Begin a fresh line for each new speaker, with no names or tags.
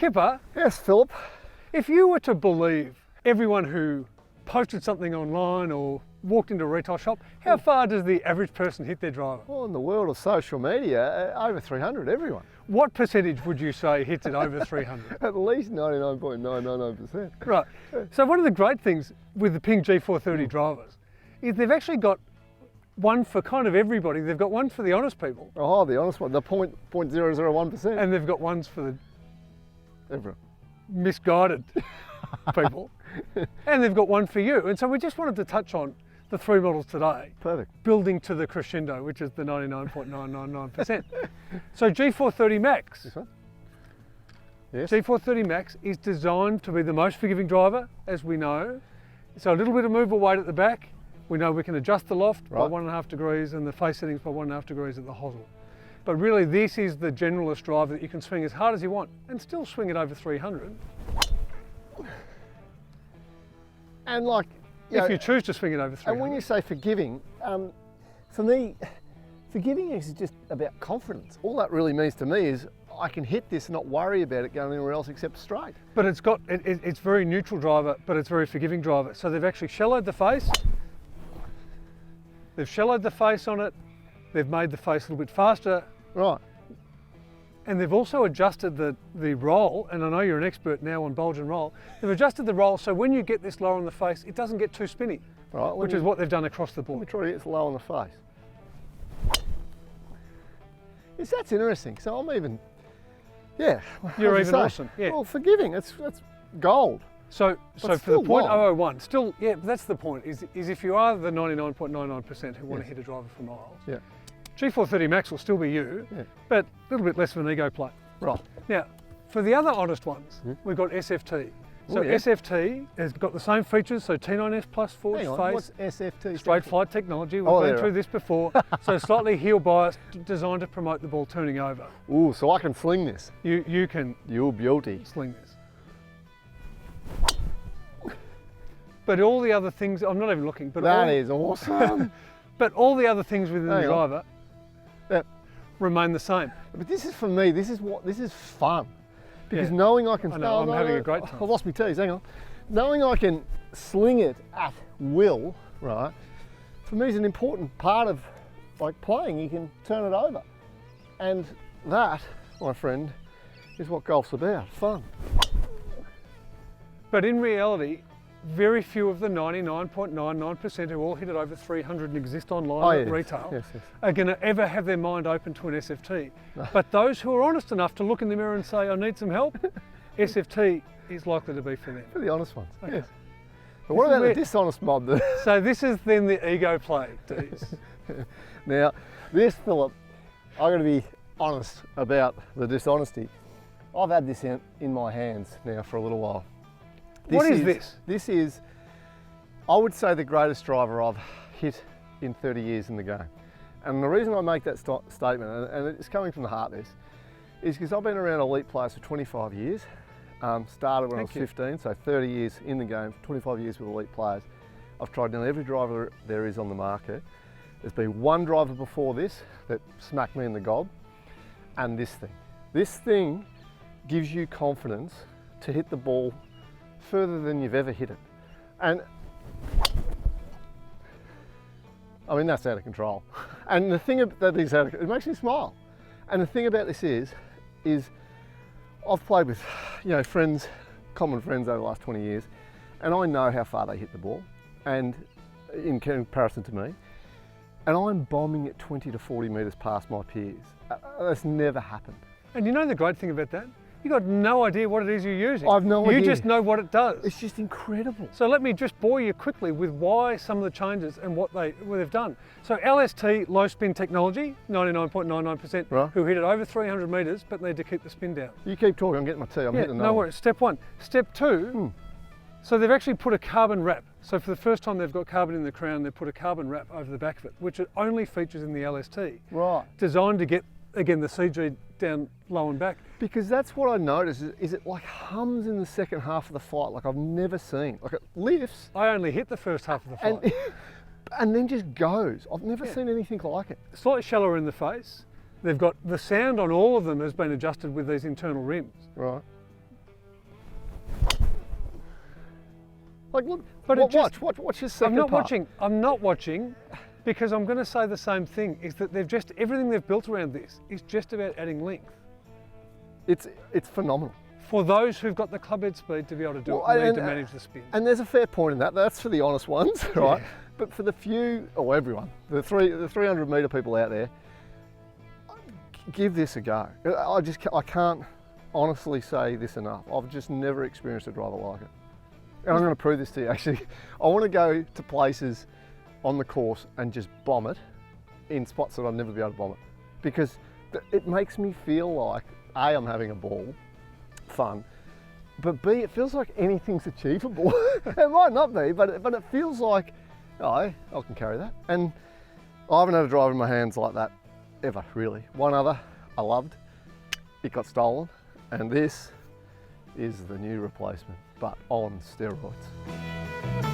Kippa,
Yes, Philip.
if you were to believe everyone who posted something online or walked into a retail shop, how far does the average person hit their driver?
Well, in the world of social media, over 300, everyone.
What percentage would you say hits it over 300?
At least 99.999%.
Right. So one of the great things with the PING G430 drivers is they've actually got one for kind of everybody. They've got one for the honest people.
Oh, the honest one, the 0.001%.
And they've got ones for the
Everyone.
misguided people. And they've got one for you. And so we just wanted to touch on the three models today.
Perfect.
Building to the crescendo, which is the 99.999%. So G430 Max.
This one? Yes.
G430 Max is designed to be the most forgiving driver, as we know. So a little bit of movable weight at the back. We know we can adjust the loft by 1.5 degrees and the face settings by 1.5 degrees at the hosel. But really this is the generalist driver that you can swing as hard as you want and still swing it over 300.
And like,
If you choose to swing it over 300.
and when you say forgiving, for me, forgiving is just about confidence. All that really means to me is I can hit this and not worry about it going anywhere else except straight.
But it's very neutral driver, but it's very forgiving driver. So they've actually shallowed the face. They've shallowed the face on it. They've made the face a little bit faster.
Right.
And they've also adjusted the roll, and I know you're an expert now on bulge and roll. They've adjusted the roll so when you get this low on the face, it doesn't get too spinny,
Right.
which is what they've done across the
Let me
board.
try to get this low on the face. That's interesting. So I'm even, yeah.
You're
as you
even
say,
awesome, yeah.
Well, forgiving, that's gold.
So for the
still
0.001, still, yeah, but that's the point, is if you are the 99.99% who want to hit a driver for miles,
Yeah.
G430 Max will still be you,
Yeah.
but a little bit less of an ego play.
Right.
Now, for the other honest ones, we've got SFT. So
Oh, yeah.
SFT has got the same features, so T9S Plus forged
Hang on,
face,
what's SFT?
straight flight technology. We've
Oh,
been
there.
through this before. So slightly heel biased, designed to promote the ball turning over.
Ooh, so I can sling this.
You can
You beauty.
sling this. But all the other things, I'm not even looking, but
That is awesome.
but all the other things within the
Hang on.
driver
Yep.
remain the same.
But this is for me, this is fun. Because
Yeah.
knowing I can...
I know, I'm having a great time.
I lost my tease, hang on. Knowing I can sling it at will, right, for me is an important part of like playing. You can turn it over. And that, my friend, is what golf's about, fun.
But in reality, very few of the 99.99% who all hit it over 300 and exist online at retail
Yes.
are going to ever have their mind open to an SFT. But those who are honest enough to look in the mirror and say, I need some help, SFT is likely to be for them.
For the honest ones,
Okay.
yes. But what
This is
about the
where-
dishonest mob? That
So this is then the ego play, Dees.
Now, this, Philip, I've got to be honest about the dishonesty. I've had this in my hands now for a little while.
What is this?
This is, I would say, the greatest driver I've hit in 30 years in the game. And the reason I make that statement, and it's coming from the heart, this, is because I've been around elite players for 25 years. Started when I was 15, so 30 years in the game, 25 years with elite players. I've tried nearly every driver there is on the market. There's been one driver before this that smacked me in the gob, and this thing. This thing gives you confidence to hit the ball further than you've ever hit it. And I mean, that's out of control. And the thing that is out of, it makes me smile. And the thing about this is I've played with, friends, common friends over the last 20 years, and I know how far they hit the ball, and in comparison to me, and I'm bombing at 20 to 40 metres past my peers. That's never happened.
And you know the great thing about that? You've got no idea what it is you're using.
I've no idea.
You just know what it does.
It's just incredible.
So let me just bore you quickly with why some of the changes and what they've done. So LST, low spin technology, 99.99%,
Right.
who hit it over 300 metres but need to keep the spin down.
You keep talking, I'm getting my tea, I'm hitting
no worries. Step one. Step two, so they've actually put a carbon wrap. So for the first time they've got carbon in the crown, they've put a carbon wrap over the back of it, which it only features in the LST.
Right.
Designed to get, again, the CG down low and back.
Because that's what I noticed, is it like hums in the second half of the flight like I've never seen. Like it lifts
I only hit the first half of the flight.
and then just goes. I've never seen anything like it.
Slightly shallower in the face. They've got the sound on all of them has been adjusted with these internal rims.
Right. Like, look,
But it just-
watch your second
I'm not
part.
watching. I'm not watching because I'm going to say the same thing. Is that they've just everything they've built around this is just about adding length
It's phenomenal.
for those who've got the club head speed to be able to do
Well,
it, and
and-
need to manage the spin.
And there's a fair point in that. That's for the honest ones, right? But for the few, or everyone, the 300 metre people out there, give this a go. I can't honestly say this enough. I've just never experienced a driver like it. And I'm going to prove this to you actually. I want to go to places on the course and just bomb it in spots that I'll never be able to bomb it. Because it makes me feel like, A, I'm having a ball, fun, but B, it feels like anything's achievable. It might not be, but it feels like, oh, I can carry that. And I haven't had a driver in my hands like that ever, really. One other I loved, it got stolen, and this is the new replacement, but on steroids.